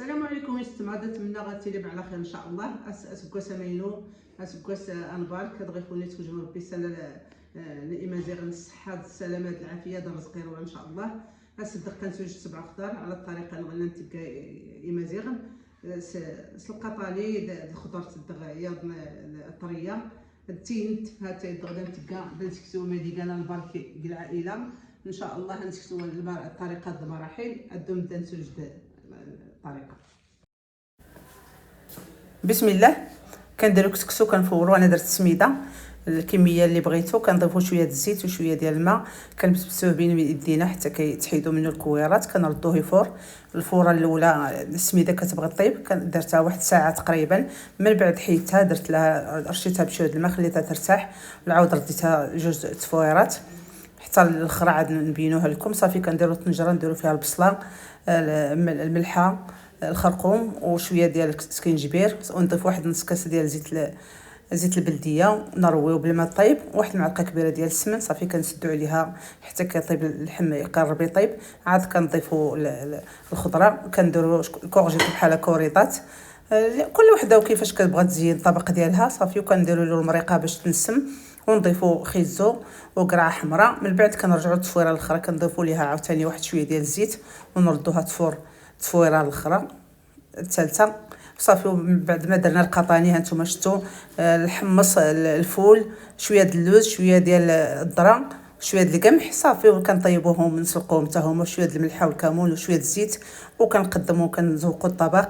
السلام عليكم يا ست معدة، نتمنى غتيلي على خير ان شاء الله. اسكواس امينو اسكواس انبارك كتغيفوني تكون ربي سنه الامازيغ الصحه السلامه العافيه الرزق يروى ان شاء الله. اصدق كنسوج 7 خضار على الطريقه اللي غنى نتبقى امازيغ سلقطالي الخضر تدغ الطريه التينت هاتي غدا نتبقى بنسكتو ميديكانا البارك العائله ان شاء الله. نسكتو الطريقه بمراحل ادو نبدا نسوج الطريقه. بسم الله. كنديرو كسكسو كنفورو. انا درت السميده الكميه اللي بغيتو، كنضيفو شويه الزيت وشويه ديال الماء، كنبسبسوه بين يدينا حتى كيتحيدوا منه الكويرات، كنردوه يفور. الفوره الاولى السميده كتبغي طيب درتها واحد ساعه تقريبا، من بعد حيدتها درت لها رشيتها بشويه الماء خليتها ترتاح، والعاود رديتها جوج تفويرات حتى الاخرى عاد نبينوها لكم. صافي كنديروا الطنجره نديروا فيها البصله الملحه الخرقوم وشويه ديال السكينجبير، ونضيف واحد نص كاس ديال زيت البلديه، ونرويو بالماء طيب، واحد المعلقه كبيره ديال السمن. صافي كنسدو عليها حتى كيطيب اللحم يقرب يطيب. عاد كنضيفوا الخضره، كنديروا الكورجيط بحال كوريطات، كل وحده وكيفاش كتبغى تزين الطبق ديالها. صافي وكنديروا له المريقه باش تنسم، ونضيفوا خيزو وقرعه حمراء. من بعد كنرجعوا التصفيره الاخرى كنضيفوا ليها عاوتاني واحد شويه ديال الزيت، ونردوها تفور التصفيره الاخرى الثالثه. صافي ومن بعد ما درنا القطاني هانتوما شفتوا الحمص الفول شويه ديال اللوز شويه ديال الذره شويه ديال القمح. صافي وكنطيبوهم نسلقوهم حتى هما شويه ديال الملحه والكمون وشويه الزيت، وكنقدموا كنزوقوا الطبق.